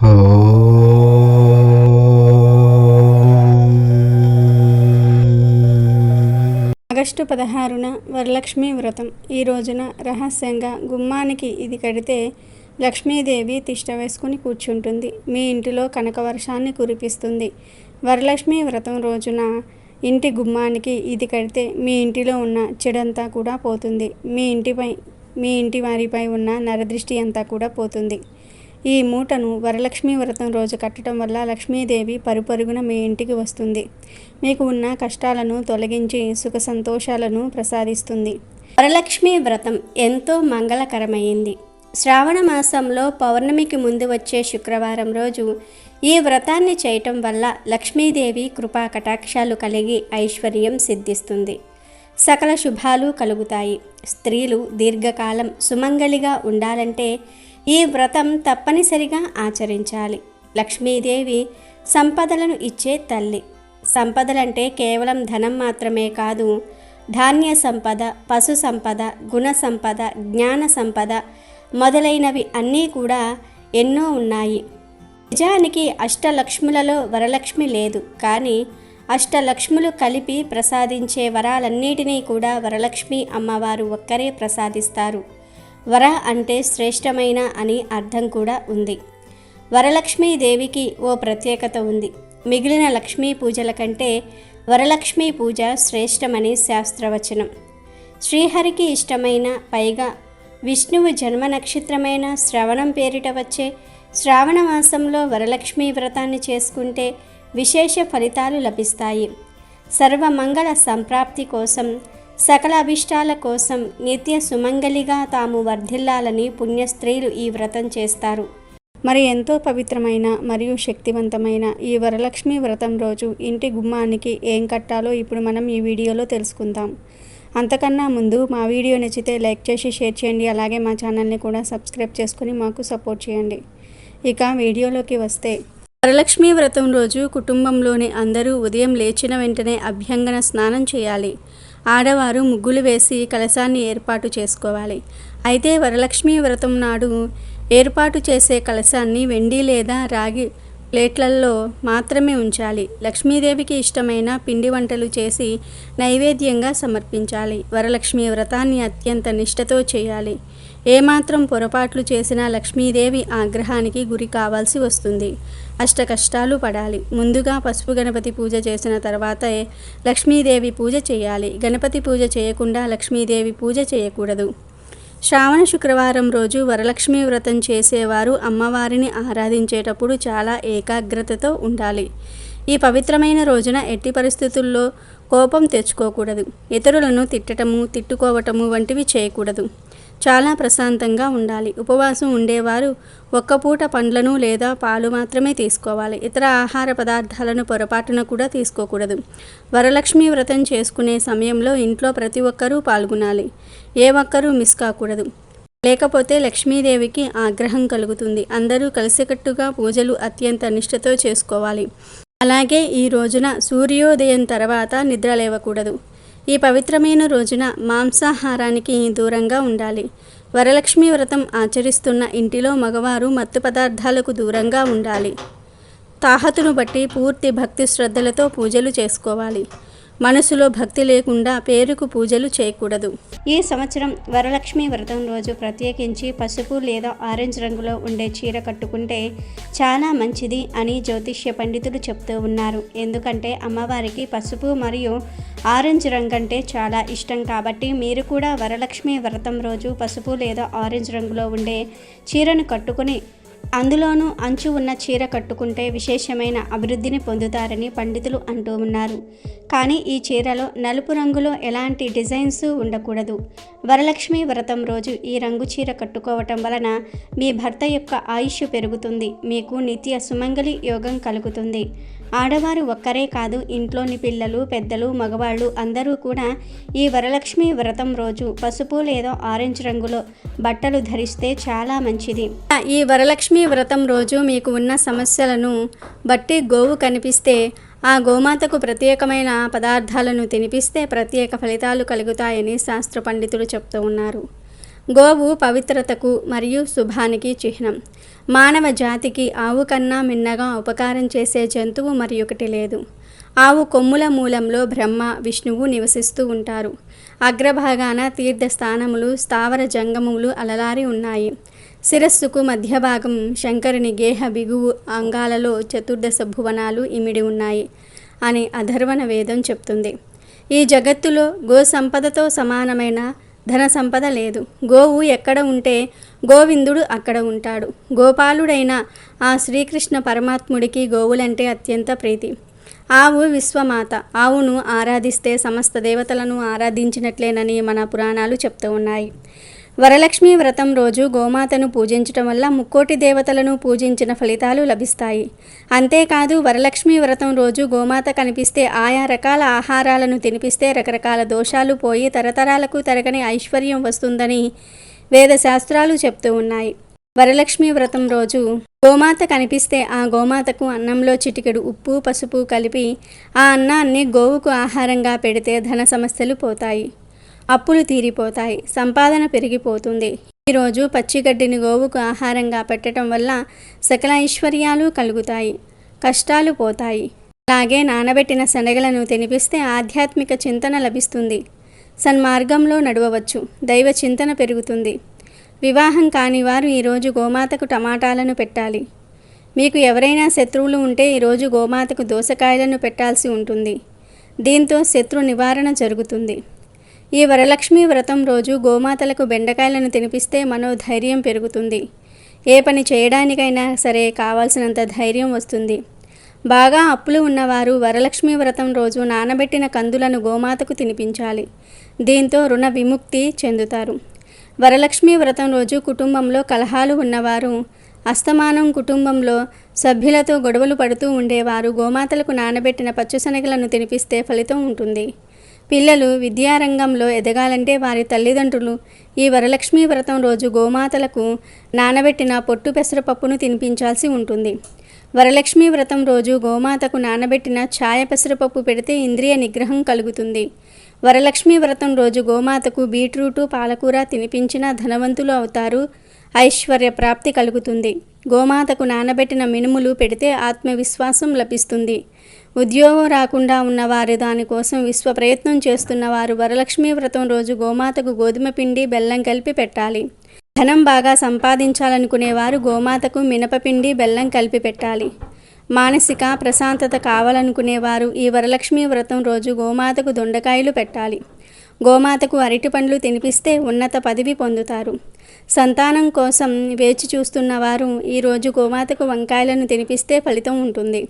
August 16న Varalakshmi వ్రతం. ఈ రోజున రహస్యంగా గుమ్మానికి ఇది కడితే లక్ష్మీదేవి తిష్ట వేసుకుని కూర్చుంటుంది. మీ ఇంటిలో కనకవర్షాన్ని కురిపిస్తుంది. వరలక్ష్మి వ్రతం రోజున ఇంటి గుమ్మానికి ఇది కడితే మీ ఇంటిలో ఉన్న చెడంతా కూడా పోతుంది. మీ ఇంటి వారిపై ఉన్న నరదృష్టి అంతా కూడా పోతుంది. ఈ మూటను వరలక్ష్మి వ్రతం రోజు కట్టడం వల్ల లక్ష్మీదేవి పరుపరుగున మీ ఇంటికి వస్తుంది. మీకు ఉన్న కష్టాలను తొలగించి సుఖ సంతోషాలను ప్రసాదిస్తుంది. వరలక్ష్మి వ్రతం ఎంతో మంగళకరమైంది. శ్రావణ మాసంలో పౌర్ణమికి ముందు వచ్చే శుక్రవారం రోజు ఈ వ్రతాన్ని చేయటం వల్ల లక్ష్మీదేవి కృపా కటాక్షాలు కలిగి ఐశ్వర్యం సిద్ధిస్తుంది. సకల శుభాలు కలుగుతాయి. స్త్రీలు దీర్ఘకాలం సుమంగళిగా ఉండాలంటే ఈ వ్రతం తప్పనిసరిగా ఆచరించాలి. లక్ష్మీదేవి సంపదలను ఇచ్చే తల్లి. సంపదలంటే కేవలం ధనం మాత్రమే కాదు, ధాన్య సంపద, పశు సంపద, గుణ సంపద, జ్ఞాన సంపద మొదలైనవి అన్నీ కూడా ఎన్నో ఉన్నాయి. నిజానికి అష్టలక్ష్ములలో వరలక్ష్మి లేదు, కానీ అష్టలక్ష్ములు కలిపి ప్రసాదించే వరాలన్నిటినీ కూడా వరలక్ష్మి అమ్మవారు ఒక్కరే ప్రసాదిస్తారు. వర అంటే శ్రేష్టమైన అని అర్థం కూడా ఉంది. వరలక్ష్మీదేవికి ఓ ప్రత్యేకత ఉంది. మిగిలిన లక్ష్మీ పూజల కంటే వరలక్ష్మీ పూజ శ్రేష్టమని శాస్త్రవచనం. శ్రీహరికి ఇష్టమైన, పైగా విష్ణువు జన్మ నక్షత్రమైన శ్రవణం పేరిట వచ్చే శ్రావణ మాసంలో వరలక్ష్మీ వ్రతాన్ని చేసుకుంటే విశేష ఫలితాలు లభిస్తాయి. సర్వమంగళ సంప్రాప్తి కోసం, సకల అభిష్టాల కోసం నిత్య సుమంగళిగా తాము వర్ధిల్లాలని పుణ్యస్త్రీలు ఈ వ్రతం చేస్తారు. మరి ఎంతో పవిత్రమైన మరియు శక్తివంతమైన ఈ వరలక్ష్మి వ్రతం రోజు ఇంటి గుమ్మానికి ఏం కట్టాలో ఇప్పుడు మనం ఈ వీడియోలో తెలుసుకుందాం. అంతకన్నా ముందు మా వీడియో నచ్చితే లైక్ చేసి షేర్ చేయండి. అలాగే మా ఛానల్ని కూడా సబ్స్క్రైబ్ చేసుకుని మాకు సపోర్ట్ చేయండి. ఇక వీడియోలోకి వస్తే, వరలక్ష్మి వ్రతం రోజు కుటుంబంలోని అందరూ ఉదయం లేచిన వెంటనే అభ్యంగన స్నానం చేయాలి. ఆడవారు ముగ్గులు వేసి కలశాన్ని ఏర్పాటు చేసుకోవాలి. అయితే వరలక్ష్మి వ్రతం నాడు ఏర్పాటు చేసే కలశాన్ని వెండి లేదా రాగి ప్లేట్లలో మాత్రమే ఉంచాలి. లక్ష్మీదేవికి ఇష్టమైన పిండి వంటలు చేసి నైవేద్యంగా సమర్పించాలి. వరలక్ష్మి వ్రతాన్ని అత్యంత నిష్ఠతో చేయాలి. ఏమాత్రం పొరపాట్లు చేసినా లక్ష్మీదేవి ఆగ్రహానికి గురి కావాల్సి వస్తుంది. అష్ట కష్టాలు పడాలి. ముందుగా పసుపు గణపతి పూజ చేసిన తర్వాతే లక్ష్మీదేవి పూజ చేయాలి. గణపతి పూజ చేయకుండా లక్ష్మీదేవి పూజ చేయకూడదు. శ్రావణ శుక్రవారం రోజు వరలక్ష్మి వ్రతం చేసేవారు అమ్మవారిని ఆరాధించేటప్పుడు చాలా ఏకాగ్రతతో ఉండాలి. ఈ పవిత్రమైన రోజున ఎట్టి పరిస్థితుల్లో కోపం తెచ్చుకోకూడదు. ఇతరులను తిట్టుకోవటము వంటివి చేయకూడదు. చాలా ప్రశాంతంగా ఉండాలి. ఉపవాసం ఉండేవారు ఒక్క పూట పండ్లను లేదా పాలు మాత్రమే తీసుకోవాలి. ఇతర ఆహార పదార్థాలను పొరపాటున కూడా తీసుకోకూడదు. వరలక్ష్మి వ్రతం చేసుకునే సమయంలో ఇంట్లో ప్రతి ఒక్కరూ పాల్గొనాలి. ఏ ఒక్కరూ మిస్ కాకూడదు. లేకపోతే లక్ష్మీదేవికి ఆగ్రహం కలుగుతుంది. అందరూ కలిసికట్టుగా పూజలు అత్యంత నిష్ఠతో చేసుకోవాలి. అలాగే ఈ రోజున సూర్యోదయం తర్వాత నిద్ర లేవకూడదు. ఈ పవిత్రమైన రోజున మాంసాహారానికి దూరంగా ఉండాలి. వరలక్ష్మి వ్రతం ఆచరిస్తున్న ఇంటిలో మగవారు మత్తు పదార్థాలకు దూరంగా ఉండాలి. తాహతును బట్టి పూర్తి భక్తి శ్రద్ధలతో పూజలు చేసుకోవాలి. మనసులో భక్తి లేకుండా పేరుకు పూజలు చేయకూడదు. ఈ సంవత్సరం వరలక్ష్మి వ్రతం రోజు ప్రత్యేకించి పసుపు లేదా ఆరెంజ్ రంగులో ఉండే చీర కట్టుకుంటే చాలా మంచిది అని జ్యోతిష్య పండితులు చెప్తూ ఉన్నారు. ఎందుకంటే అమ్మవారికి పసుపు మరియు ఆరెంజ్ రంగు అంటే చాలా ఇష్టం. కాబట్టి మీరు కూడా వరలక్ష్మి వ్రతం రోజు పసుపు లేదా ఆరెంజ్ రంగులో ఉండే చీరను కట్టుకుని, అందులోనూ అంచు ఉన్న చీర కట్టుకుంటే విశేషమైన అభివృద్ధిని పొందుతారని పండితులు అంటూ ఉన్నారు. కానీ ఈ చీరలో నలుపు రంగులో ఎలాంటి డిజైన్స్ ఉండకూడదు. వరలక్ష్మి వ్రతం రోజు ఈ రంగు చీర కట్టుకోవటం వలన మీ భర్త యొక్క ఆయుష్ పెరుగుతుంది. మీకు నిత్య సుమంగళి యోగం కలుగుతుంది. ఆడవారు ఒక్కరే కాదు, ఇంట్లోని పిల్లలు, పెద్దలు, మగవాళ్ళు అందరూ కూడా ఈ వరలక్ష్మి వ్రతం రోజు పసుపు లేదా ఆరెంజ్ రంగులో బట్టలు ధరిస్తే చాలా మంచిది. ఈ వరలక్ష్మి వ్రతం రోజు మీకు ఉన్న సమస్యలను బట్టి గోవు కనిపిస్తే ఆ గోమాతకు ప్రత్యేకమైన పదార్థాలను తినిపిస్తే ప్రత్యేక ఫలితాలు కలుగుతాయని శాస్త్ర పండితులు చెప్తూ ఉన్నారు. గోవు పవిత్రతకు మరియు శుభానికి చిహ్నం. మానవ జాతికి ఆవు కన్నా మిన్నగా ఉపకారం చేసే జంతువు మరి ఒకటి లేదు. ఆవు కొమ్ముల మూలంలో బ్రహ్మ విష్ణువు నివసిస్తూ ఉంటారు. అగ్రభాగాన తీర్థస్థానములు స్థావర జంగములు అలలారి ఉన్నాయి. శిరస్సుకు మధ్య భాగం శంకరుని గేహ బిగువు అంగాలలో చతుర్దశ భువనాలు ఇమిడి ఉన్నాయి అని అధర్వణ వేదం చెప్తుంది. ఈ జగత్తులో గో సంపదతో సమానమైన ధన సంపద లేదు. గోవు ఎక్కడ ఉంటే గోవిందుడు అక్కడ ఉంటాడు. గోపాలుడైన ఆ శ్రీకృష్ణ పరమాత్ముడికి గోవులంటే అత్యంత ప్రీతి. ఆవు విశ్వమాత. ఆవును ఆరాధిస్తే సమస్త దేవతలను ఆరాధించినట్లేనని మన పురాణాలు చెప్తూ ఉన్నాయి. వరలక్ష్మీ వ్రతం రోజు గోమాతను పూజించటం వల్ల ముక్కోటి దేవతలను పూజించిన ఫలితాలు లభిస్తాయి. అంతేకాదు వరలక్ష్మీ వ్రతం రోజు గోమాత కనిపిస్తే ఆయా రకాల ఆహారాలను తినిపిస్తే రకరకాల దోషాలు పోయి తరతరాలకు తరగని ఐశ్వర్యం వస్తుందని వేదశాస్త్రాలు చెప్తూ ఉన్నాయి. వరలక్ష్మీ వ్రతం రోజు గోమాత కనిపిస్తే ఆ గోమాతకు అన్నంలో చిటికెడు ఉప్పు పసుపు కలిపి ఆ అన్నాన్ని గోవుకు ఆహారంగా పెడితే ధన సమస్యలు పోతాయి, అప్పులు తీరిపోతాయి, సంపాదన పెరిగిపోతుంది. ఈరోజు పచ్చిగడ్డిని గోవుకు ఆహారంగా పెట్టడం వల్ల సకల ఐశ్వర్యాలు కలుగుతాయి, కష్టాలు పోతాయి. అలాగే నానబెట్టిన శనగలను తినిపిస్తే ఆధ్యాత్మిక చింతన లభిస్తుంది, సన్మార్గంలో నడవవచ్చు, దైవ చింతన పెరుగుతుంది. వివాహం కాని వారు ఈరోజు గోమాతకు టమాటాలను పెట్టాలి. మీకు ఎవరైనా శత్రువులు ఉంటే ఈరోజు గోమాతకు దోసకాయలను పెట్టాల్సి ఉంటుంది. దీంతో శత్రు నివారణ జరుగుతుంది. ఈ వరలక్ష్మీ వ్రతం రోజు గోమాతలకు బెండకాయలను తినిపిస్తే మనోధైర్యం పెరుగుతుంది. ఏ పని చేయడానికైనా సరే కావాల్సినంత ధైర్యం వస్తుంది. బాగా అప్పులు ఉన్నవారు వరలక్ష్మీ వ్రతం రోజు నానబెట్టిన కందులను గోమాతకు తినిపించాలి. దీంతో రుణ విముక్తి చెందుతారు. వరలక్ష్మీ వ్రతం రోజు కుటుంబంలో కలహాలు ఉన్నవారు, అస్తమానం కుటుంబంలో సభ్యులతో గొడవలు పడుతూ ఉండేవారు గోమాతలకు నానబెట్టిన పచ్చిశనగలను తినిపిస్తే ఫలితం ఉంటుంది. పిల్లలు విద్యారంగంలో ఎదగాలంటే వారి తల్లిదండ్రులు ఈ వరలక్ష్మీ వ్రతం రోజు గోమాతలకు నానబెట్టిన పొట్టు పెసరపప్పును తినిపించాల్సి ఉంటుంది. వరలక్ష్మీ వ్రతం రోజు గోమాతకు నానబెట్టిన ఛాయ పెసరపప్పు పెడితే ఇంద్రియ నిగ్రహం కలుగుతుంది. వరలక్ష్మీ వ్రతం రోజు గోమాతకు బీట్రూటు పాలకూర తినిపించిన ధనవంతులు అవుతారు, ఐశ్వర్య ప్రాప్తి కలుగుతుంది. గోమాతకు నానబెట్టిన మినుములు పెడితే ఆత్మవిశ్వాసం లభిస్తుంది. ఉద్యోగం రాకుండా ఉన్నవారు దానికోసం విశ్వ ప్రయత్నం చేస్తున్నవారు వరలక్ష్మీ వ్రతం రోజు గోమాతకు గోధుమ పిండి బెల్లం కలిపి పెట్టాలి. ధనం బాగా సంపాదించాలనుకునేవారు గోమాతకు మినపపిండి బెల్లం కలిపి పెట్టాలి. మానసిక ప్రశాంతత కావాలనుకునేవారు ఈ వరలక్ష్మీ వ్రతం రోజు గోమాతకు దొండకాయలు పెట్టాలి. గోమాతకు అరటిపండ్లు తినిపిస్తే ఉన్నత పదవి పొందుతారు. సంతానం కోసం వేచి చూస్తున్నవారు ఈరోజు గోమాతకు వంకాయలను తినిపిస్తే ఫలితం ఉంటుంది.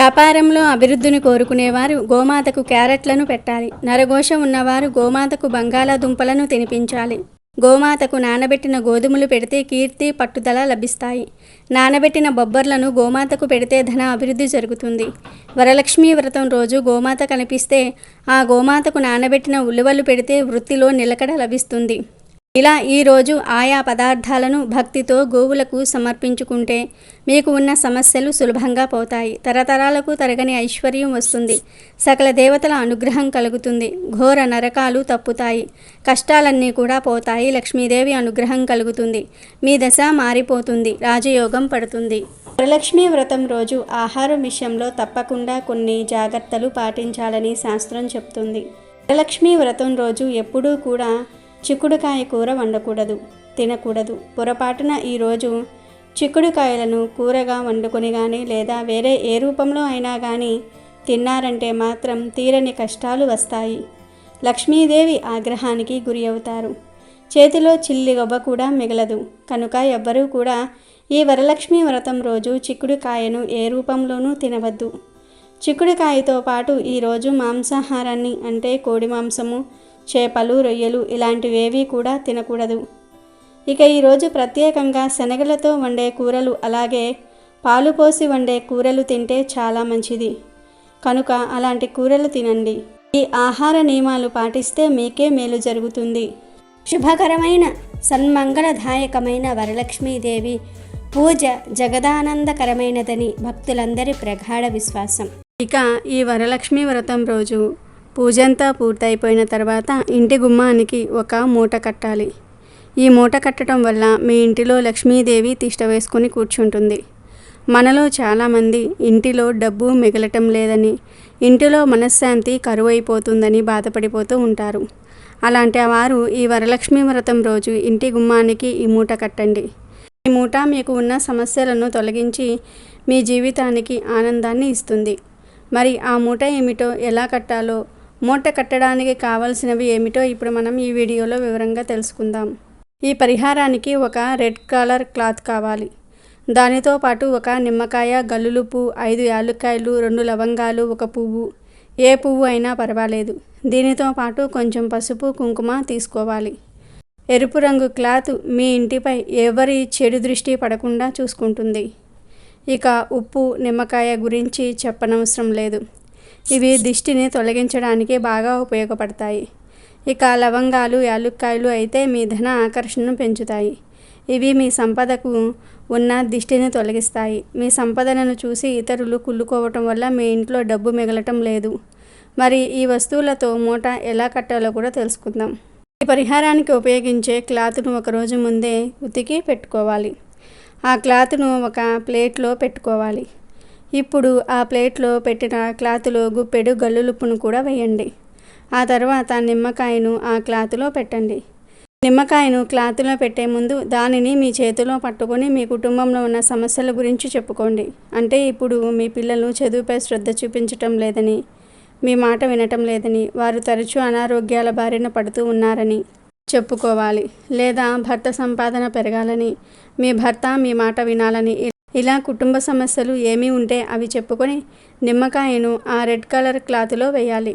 వ్యాపారంలో అభివృద్ధిని కోరుకునేవారు గోమాతకు క్యారెట్లను పెట్టాలి. నరఘోష ఉన్నవారు గోమాతకు బంగాళాదుంపలను తినిపించాలి. గోమాతకు నానబెట్టిన గోధుమలు పెడితే కీర్తి పట్టుదల లభిస్తాయి. నానబెట్టిన బొబ్బర్లను గోమాతకు పెడితే ధన అభివృద్ధి జరుగుతుంది. వరలక్ష్మీ వ్రతం రోజు గోమాత కనిపిస్తే ఆ గోమాతకు నానబెట్టిన ఉలువలు పెడితే వృత్తిలో నిలకడ లభిస్తుంది. ఇలా ఈరోజు ఆయా పదార్థాలను భక్తితో గోవులకు సమర్పించుకుంటే మీకు ఉన్న సమస్యలు సులభంగా పోతాయి. తరతరాలకు తరగని ఐశ్వర్యం వస్తుంది. సకల దేవతల అనుగ్రహం కలుగుతుంది. ఘోర నరకాలు తప్పుతాయి. కష్టాలన్నీ కూడా పోతాయి. లక్ష్మీదేవి అనుగ్రహం కలుగుతుంది. మీ దశ మారిపోతుంది. రాజయోగం పడుతుంది. వరలక్ష్మీ వ్రతం రోజు ఆహారం విషయంలో తప్పకుండా కొన్ని జాగ్రత్తలు పాటించాలని శాస్త్రం చెప్తుంది. వరలక్ష్మీ వ్రతం రోజు ఎప్పుడూ కూడా చిక్కుడుకాయ కూర వండకూడదు, తినకూడదు. పొరపాటున ఈరోజు చిక్కుడుకాయలను కూరగా వండుకొని కానీ లేదా వేరే ఏ రూపంలో అయినా కానీ తిన్నారంటే మాత్రం తీరని కష్టాలు వస్తాయి. లక్ష్మీదేవి ఆగ్రహానికి గురి అవుతారు. చేతిలో చిల్లి గొబ్బ కూడా మిగలదు. కనుక ఎవ్వరూ కూడా ఈ వరలక్ష్మీ వ్రతం రోజు చిక్కుడుకాయను ఏ రూపంలోనూ తినవద్దు. చిక్కుడుకాయతో పాటు ఈరోజు మాంసాహారాన్ని అంటే కోడి మాంసము, చేపలు, రొయ్యలు ఇలాంటివేవీ కూడా తినకూడదు. ఇక ఈరోజు ప్రత్యేకంగా శనగలతో వండే కూరలు అలాగే పాలు పోసి వండే కూరలు తింటే చాలా మంచిది. కనుక అలాంటి కూరలు తినండి. ఈ ఆహార నియమాలు పాటిస్తే మీకే మేలు జరుగుతుంది. శుభకరమైన సన్మంగళదాయకమైన వరలక్ష్మీదేవి పూజ జగదానందకరమైనదని భక్తులందరి ప్రగాఢ విశ్వాసం. ఇక ఈ వరలక్ష్మీ వ్రతం రోజు పూజంతా పూర్తయిపోయిన తర్వాత ఇంటి గుమ్మానికి ఒక మూట కట్టాలి. ఈ మూట కట్టడం వల్ల మీ ఇంటిలో లక్ష్మీదేవి తిష్ట వేసుకొని కూర్చుంటుంది. మనలో చాలామంది ఇంటిలో డబ్బు మిగలటం లేదని, ఇంటిలో మనశ్శాంతి కరువైపోతుందని బాధపడిపోతూ ఉంటారు. అలాంటి వారు ఈ వరలక్ష్మి వ్రతం రోజు ఇంటి గుమ్మానికి ఈ మూట కట్టండి. ఈ మూట మీకు ఉన్న సమస్యలను తొలగించి మీ జీవితానికి ఆనందాన్ని ఇస్తుంది. మరి ఆ మూట ఏమిటో, ఎలా కట్టాలో, మూట కట్టడానికి కావలసినవి ఏమిటో ఇప్పుడు మనం ఈ వీడియోలో వివరంగా తెలుసుకుందాం. ఈ పరిహారానికి ఒక రెడ్ కలర్ క్లాత్ కావాలి. దానితో పాటు ఒక నిమ్మకాయ, గల్లులుప్పు, 5 యాలుక్కాయలు, 2 లవంగాలు, 1 పువ్వు, ఏ పువ్వు అయినా పర్వాలేదు. దీనితో పాటు కొంచెం పసుపు, కుంకుమ తీసుకోవాలి. ఎరుపు రంగు క్లాత్ మీ ఇంటిపై ఎవరి చెడు దృష్టి పడకుండా చూసుకుంటుంది. ఇక ఉప్పు, నిమ్మకాయ గురించి చెప్పనవసరం లేదు. ఇవి దిష్టిని తొలగించడానికి బాగా ఉపయోగపడతాయి. ఇక లవంగాలు, యాలుక్కాయలు అయితే మీ ధన ఆకర్షణను పెంచుతాయి. ఇవి మీ సంపదకు ఉన్న దిష్టిని తొలగిస్తాయి. మీ సంపదలను చూసి ఇతరులు కుళ్ళుకోవటం వల్ల మీ ఇంట్లో డబ్బు మిగలటం లేదు. మరి ఈ వస్తువులతో మూట ఎలా కట్టాలో కూడా తెలుసుకుందాం. ఈ పరిహారానికి ఉపయోగించే క్లాత్ను ఒకరోజు ముందే ఉతికి పెట్టుకోవాలి. ఆ క్లాత్ను ఒక ప్లేట్లో పెట్టుకోవాలి. ఇప్పుడు ఆ ప్లేట్లో పెట్టిన క్లాత్లో గుప్పెడు గల్లులుప్పును కూడా వేయండి. ఆ తర్వాత నిమ్మకాయను ఆ క్లాత్లో పెట్టండి. నిమ్మకాయను క్లాత్లో పెట్టే ముందు దానిని మీ చేతిలో పట్టుకొని మీ కుటుంబంలో ఉన్న సమస్యల గురించి చెప్పుకోండి. అంటే ఇప్పుడు మీ పిల్లలు చదువుపై శ్రద్ధ చూపించటం లేదని, మీ మాట వినటం లేదని, వారు తరచూ అనారోగ్యాల బారిన పడుతూ ఉన్నారని చెప్పుకోవాలి. లేదా భర్త సంపాదన పెరగాలని, మీ భర్త మీ మాట వినాలని, ఇలా కుటుంబ సమస్యలు ఏమీ ఉంటే అవి చెప్పుకొని నిమ్మకాయను ఆ రెడ్ కలర్ క్లాత్లో వేయాలి.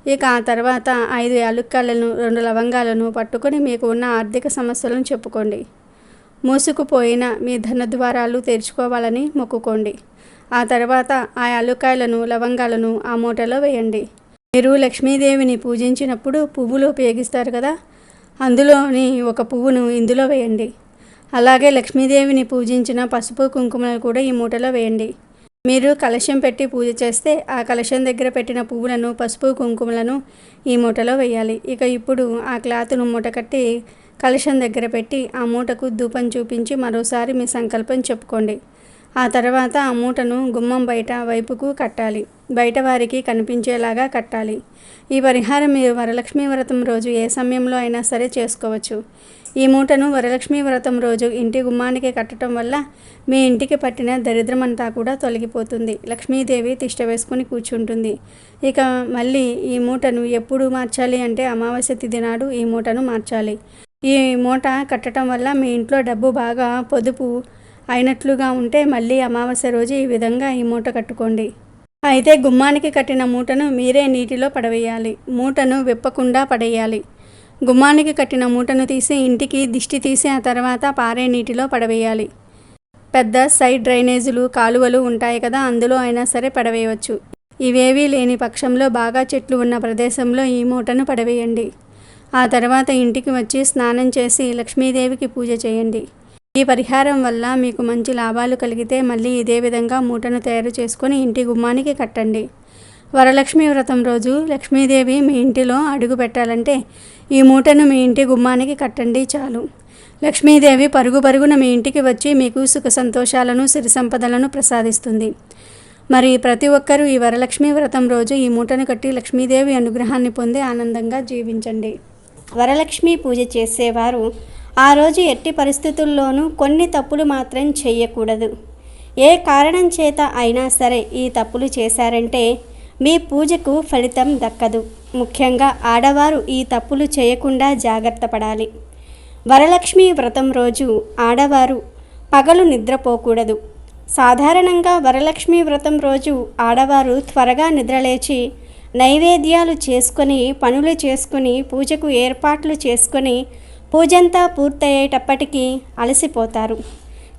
ఇక ఆ తర్వాత 5 యాలుక్కాయలను, 2 లవంగాలను పట్టుకొని మీకు ఉన్న ఆర్థిక సమస్యలను చెప్పుకోండి. మూసుకుపోయిన మీ ధనద్వారాలు తెరుచుకోవాలని మొక్కుకోండి. ఆ తర్వాత ఆ యాలుక్కాయలను, లవంగాలను ఆ మూటలో వేయండి. మీరు లక్ష్మీదేవిని పూజించినప్పుడు పువ్వులు ఉపయోగిస్తారు కదా, అందులోని ఒక పువ్వును ఇందులో వేయండి. అలాగే లక్ష్మీదేవిని పూజించిన పసుపు, కుంకుమలు కూడా ఈ మూటలో వేయండి. మీరు కలశం పెట్టి పూజ చేస్తే ఆ కలశం దగ్గర పెట్టిన పువ్వులను, పసుపు, కుంకుమలను ఈ మూటలో వేయాలి. ఇక ఇప్పుడు ఆ క్లాత్ను మూట కట్టి కలశం దగ్గర పెట్టి ఆ మూటకు ధూపం చూపించి మరోసారి మీ సంకల్పం చెప్పుకోండి. ఆ తర్వాత ఆ మూటను గుమ్మం బయట వైపుకు కట్టాలి. బయట వారికి కనిపించేలాగా కట్టాలి. ఈ పరిహారం మీరు వరలక్ష్మి వ్రతం రోజు ఏ సమయంలో అయినా సరే చేసుకోవచ్చు. ఈ మూటను వరలక్ష్మి వ్రతం రోజు ఇంటి గుమ్మానికి కట్టడం వల్ల మీ ఇంటికి పట్టిన దరిద్రమంతా కూడా తొలగిపోతుంది. లక్ష్మీదేవి తిష్ట వేసుకొని కూర్చుంటుంది. ఇక మళ్ళీ ఈ మూటను ఎప్పుడు మార్చాలి అంటే అమావాస్య తిథి నాడు ఈ మూటను మార్చాలి. ఈ మూట కట్టడం వల్ల మీ ఇంట్లో డబ్బు బాగా పొదుపు అయినట్లుగా ఉంటే మళ్ళీ అమావాస్య రోజు ఈ విధంగా ఈ మూట కట్టుకోండి. అయితే గుమ్మానికి కట్టిన మూటను మీరే నీటిలో పడవేయాలి. మూటను విప్పకుండా పడేయాలి. గుమ్మానికి కట్టిన మూటను తీసి ఇంటికి దిష్టి తీసి ఆ తర్వాత పారే నీటిలో పడవేయాలి. పెద్ద సైడ్ డ్రైనేజీలు, కాలువలు ఉంటాయి కదా, అందులో అయినా సరే పడవేయవచ్చు. ఇవేవీ లేని పక్షంలో బాగా చెట్లు ఉన్న ప్రదేశంలో ఈ మూటను పడవేయండి. ఆ తర్వాత ఇంటికి వచ్చి స్నానం చేసి లక్ష్మీదేవికి పూజ చేయండి. ఈ పరిహారం వల్ల మీకు మంచి లాభాలు కలిగితే మళ్ళీ ఇదే విధంగా మూటను తయారు చేసుకొని ఇంటి గుమ్మానికి కట్టండి. వరలక్ష్మి వ్రతం రోజు లక్ష్మీదేవి మీ ఇంటిలో అడుగు పెట్టాలంటే ఈ మూటను మీ ఇంటి గుమ్మానికి కట్టండి చాలు. లక్ష్మీదేవి పరుగు పరుగున మీ ఇంటికి వచ్చి మీకు సుఖ సంతోషాలను, సిరి సంపదలను ప్రసాదిస్తుంది. మరి ప్రతి ఒక్కరూ ఈ వరలక్ష్మి వ్రతం రోజు ఈ మూటను కట్టి లక్ష్మీదేవి అనుగ్రహాన్ని పొంది ఆనందంగా జీవించండి. వరలక్ష్మి పూజ చేసేవారు ఆ రోజు ఎట్టి పరిస్థితుల్లోనూ కొన్ని తప్పులు మాత్రం చేయకూడదు. ఏ కారణం చేత అయినా సరే ఈ తప్పులు చేశారంటే మీ పూజకు ఫలితం దక్కదు. ముఖ్యంగా ఆడవారు ఈ తప్పులు చేయకుండా జాగ్రత్త పడాలి. వరలక్ష్మి వ్రతం రోజు ఆడవారు పగలు నిద్రపోకూడదు. సాధారణంగా వరలక్ష్మి వ్రతం రోజు ఆడవారు త్వరగా నిద్రలేచి నైవేద్యాలు చేసుకొని, పనులు చేసుకొని, పూజకు ఏర్పాట్లు చేసుకొని పూజంతా పూర్తయ్యేటప్పటికీ అలసిపోతారు.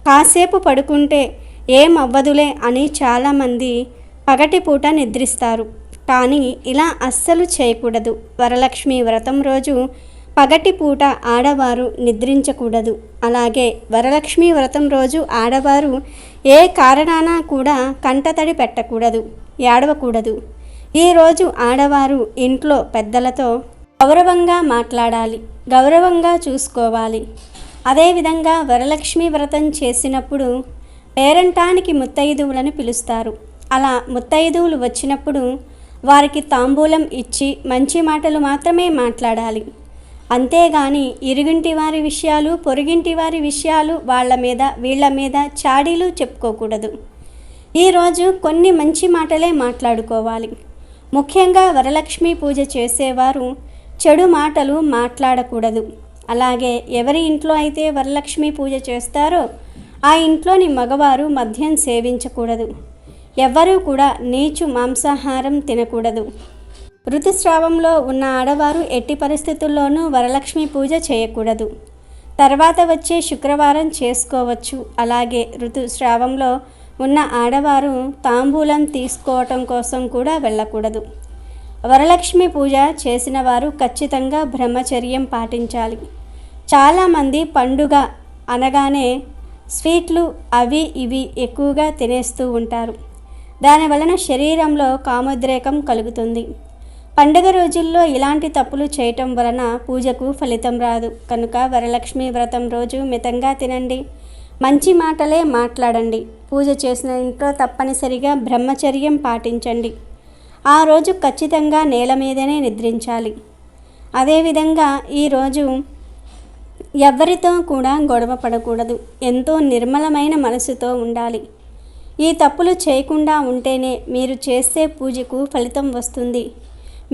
కాసేపు పడుకుంటే ఏం అవ్వదులే అని చాలామంది పగటిపూట నిద్రిస్తారు. కానీ ఇలా అస్సలు చేయకూడదు. వరలక్ష్మి వ్రతం రోజు పగటిపూట ఆడవారు నిద్రించకూడదు. అలాగే వరలక్ష్మి వ్రతం రోజు ఆడవారు ఏ కారణాన కూడా కంటతడి పెట్టకూడదు, ఏడవకూడదు. ఈరోజు ఆడవారు ఇంట్లో పెద్దలతో గౌరవంగా మాట్లాడాలి. గౌరవంగా చూసుకోవాలి. అదేవిధంగా వరలక్ష్మి వ్రతం చేసినప్పుడు పేరంటానికి ముత్తైదువులను పిలుస్తారు. అలా ముత్తైదువులు వచ్చినప్పుడు వారికి తాంబూలం ఇచ్చి మంచి మాటలు మాత్రమే మాట్లాడాలి. అంతేగాని ఇరుగింటి వారి విషయాలు, పొరుగింటి వారి విషయాలు వాళ్ళ మీద వీళ్ళ మీద చాడీలు చెప్పుకోకూడదు. ఈరోజు కొన్ని మంచి మాటలే మాట్లాడుకోవాలి. ముఖ్యంగా వరలక్ష్మి పూజ చేసేవారు చెడు మాటలు మాట్లాడకూడదు. అలాగే ఎవరి ఇంట్లో అయితే వరలక్ష్మి పూజ చేస్తారో ఆ ఇంట్లోని మగవారు మద్యం సేవించకూడదు. ఎవ్వరూ కూడా నీచు మాంసాహారం తినకూడదు. ఋతుస్రావంలో ఉన్న ఆడవారు ఎట్టి పరిస్థితుల్లోనూ వరలక్ష్మి పూజ చేయకూడదు. తర్వాత వచ్చే శుక్రవారం చేసుకోవచ్చు. అలాగే ఋతుస్రావంలో ఉన్న ఆడవారు తాంబూలం తీసుకోవటం కోసం కూడా వెళ్ళకూడదు. వరలక్ష్మి పూజ చేసిన వారు ఖచ్చితంగా బ్రహ్మచర్యం పాటించాలి. చాలామంది పండుగ అనగానే స్వీట్లు అవి ఇవి ఎక్కువగా తినేస్తూ ఉంటారు. దానివలన శరీరంలో కామోద్రేకం కలుగుతుంది. పండుగ రోజుల్లో ఇలాంటి తప్పులు చేయటం వలన పూజకు ఫలితం రాదు. కనుక వరలక్ష్మి వ్రతం రోజు మితంగా తినండి, మంచి మాటలే మాట్లాడండి. పూజ చేసిన ఇంట్లో తప్పనిసరిగా బ్రహ్మచర్యం పాటించండి. ఆ రోజు ఖచ్చితంగా నేల మీదనే నిద్రించాలి. అదేవిధంగా ఈరోజు ఎవ్వరితో కూడా గొడవ పడకూడదు. ఎంతో నిర్మలమైన మనసుతో ఉండాలి. ఈ తప్పులు చేయకుండా ఉంటేనే మీరు చేసే పూజకు ఫలితం వస్తుంది.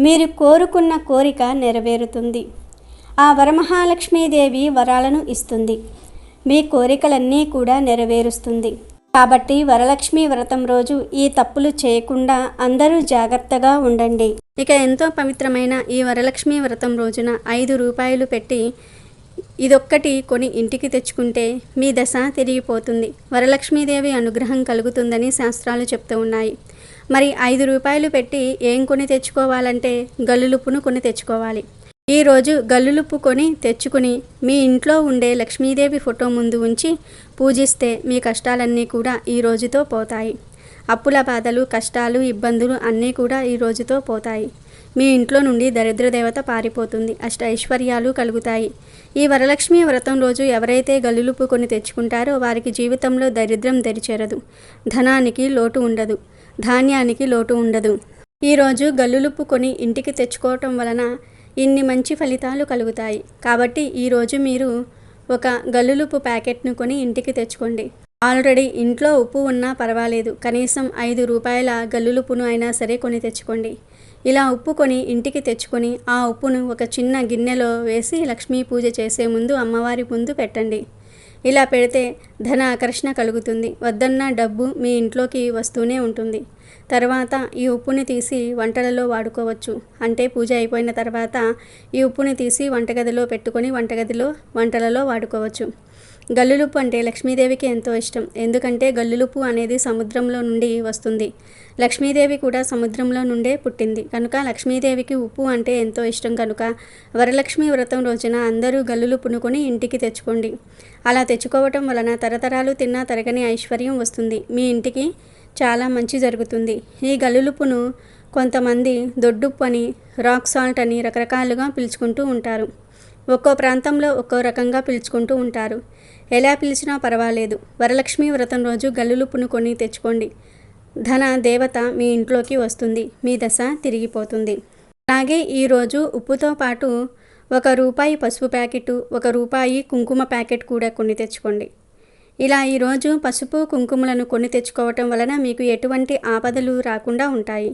మీరు కోరుకున్న కోరిక నెరవేరుతుంది. ఆ వరమహాలక్ష్మీదేవి వరాలను ఇస్తుంది. మీ కోరికలన్నీ కూడా నెరవేరుస్తుంది. కాబట్టి వరలక్ష్మి వ్రతం రోజు ఈ తప్పులు చేయకుండా అందరూ జాగ్రత్తగా ఉండండి. ఇక ఎంతో పవిత్రమైన ఈ వరలక్ష్మి వ్రతం రోజున 5 రూపాయలు పెట్టి ఇదొక్కటి కొని ఇంటికి తెచ్చుకుంటే మీ దశ తిరిగిపోతుంది. వరలక్ష్మీదేవి అనుగ్రహం కలుగుతుందని శాస్త్రాలు చెప్తూ ఉన్నాయి. మరి 5 రూపాయలు పెట్టి ఏం కొని తెచ్చుకోవాలంటే గల్లులుప్పును కొని తెచ్చుకోవాలి. ఈరోజు గల్లులుప్పు కొని తెచ్చుకుని మీ ఇంట్లో ఉండే లక్ష్మీదేవి ఫోటో ముందు ఉంచి పూజిస్తే మీ కష్టాలన్నీ కూడా ఈ రోజుతో పోతాయి. అప్పుల బాధలు, కష్టాలు, ఇబ్బందులు అన్నీ కూడా ఈ రోజుతో పోతాయి. మీ ఇంట్లో నుండి దరిద్ర దేవత పారిపోతుంది. అష్ట ఐశ్వర్యాలు కలుగుతాయి. ఈ వరలక్ష్మి వ్రతం రోజు ఎవరైతే గల్లులుప్పు కొని తెచ్చుకుంటారో వారికి జీవితంలో దరిద్రం దరిచేరదు. ధనానికి లోటు ఉండదు, ధాన్యానికి లోటు ఉండదు. ఈరోజు గల్లులుప్పు కొని ఇంటికి తెచ్చుకోవటం వలన ఇన్ని మంచి ఫలితాలు కలుగుతాయి. కాబట్టి ఈరోజు మీరు ఒక గల్లులుప్పు ప్యాకెట్ను కొని ఇంటికి తెచ్చుకోండి. ఆల్రెడీ ఇంట్లో ఉప్పు ఉన్నా పర్వాలేదు, కనీసం 5 రూపాయల గల్లులుప్పును అయినా సరే కొని తెచ్చుకోండి. ఇలా ఉప్పు కొని ఇంటికి తెచ్చుకొని ఆ ఉప్పును ఒక చిన్న గిన్నెలో వేసి లక్ష్మీ పూజ చేసే ముందు అమ్మవారి ముందు పెట్టండి. ఇలా పెడితే ధన ఆకర్షణ కలుగుతుంది. వద్దన్న డబ్బు మీ ఇంట్లోకి వస్తూనే ఉంటుంది. తర్వాత ఈ ఉప్పుని తీసి వంటలలో వాడుకోవచ్చు. అంటే పూజ అయిపోయిన తర్వాత ఈ ఉప్పుని తీసి వంటగదిలో పెట్టుకొని వంటలలో వాడుకోవచ్చు. గల్లులుప్పు అంటే లక్ష్మీదేవికి ఎంతో ఇష్టం. ఎందుకంటే గల్లులుప్పు అనేది సముద్రంలో నుండి వస్తుంది. లక్ష్మీదేవి కూడా సముద్రంలో నుండే పుట్టింది. కనుక లక్ష్మీదేవికి ఉప్పు అంటే ఎంతో ఇష్టం. కనుక వరలక్ష్మి వ్రతం రోజున అందరూ గల్లులుప్పును కొని ఇంటికి తెచ్చుకోండి. అలా తెచ్చుకోవటం వలన తరతరాలు తిన్నా తరగని ఐశ్వర్యం వస్తుంది. మీ ఇంటికి చాలా మంచి జరుగుతుంది. ఈ గల్లులుప్పును కొంతమంది దొడ్డుప్పు అని, రాక్ సాల్ట్ అని రకరకాలుగా పిలుచుకుంటూ ఉంటారు. ఒక్కో ప్రాంతంలో ఒక్కో రకంగా పిలుచుకుంటూ ఉంటారు. ఎలా పిలిచినా పర్వాలేదు. వరలక్ష్మి వ్రతం రోజు గల్లులుప్పును కొని తెచ్చుకోండి. ధన దేవత మీ ఇంట్లోకి వస్తుంది. మీ దశ తిరిగిపోతుంది. అలాగే ఈరోజు ఉప్పుతో పాటు ₹1 పసుపు ప్యాకెట్, ₹1 కుంకుమ ప్యాకెట్ కూడా కొని తెచ్చుకోండి. ఇలా ఈరోజు పసుపు కుంకుమలను కొని తెచ్చుకోవటం వలన మీకు ఎటువంటి ఆపదలు రాకుండా ఉంటాయి.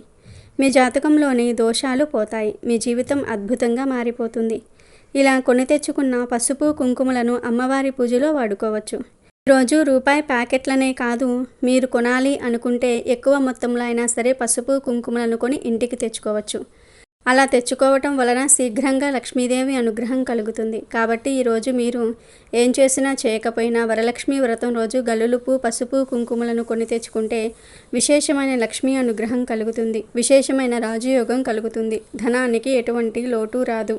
మీ జాతకంలోని దోషాలు పోతాయి. మీ జీవితం అద్భుతంగా మారిపోతుంది. ఇలా కొని తెచ్చుకున్న పసుపు కుంకుమలను అమ్మవారి పూజలో వాడుకోవచ్చు. ఈరోజు రూపాయి ప్యాకెట్లనే కాదు, మీరు కొనాలి అనుకుంటే ఎక్కువ మొత్తంలో అయినా సరే పసుపు కుంకుమలను కొని ఇంటికి తెచ్చుకోవచ్చు. అలా తెచ్చుకోవటం వలన శీఘ్రంగా లక్ష్మీదేవి అనుగ్రహం కలుగుతుంది. కాబట్టి ఈరోజు మీరు ఏం చేసినా చేయకపోయినా వరలక్ష్మి వ్రతం రోజు గల్లులుప్పు, పసుపు కుంకుమలను కొని తెచ్చుకుంటే విశేషమైన లక్ష్మీ అనుగ్రహం కలుగుతుంది. విశేషమైన రాజయోగం కలుగుతుంది. ధనానికి ఎటువంటి లోటు రాదు.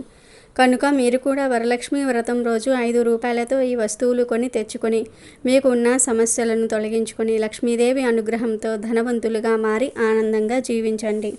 కనుక మీరు కూడా వరలక్ష్మి వ్రతం రోజు 5 రూపాయలతో ఈ వస్తువులు కొని తెచ్చుకొని మీకు ఉన్న సమస్యలను తొలగించుకొని లక్ష్మీదేవి అనుగ్రహంతో ధనవంతులుగా మారి ఆనందంగా జీవించండి.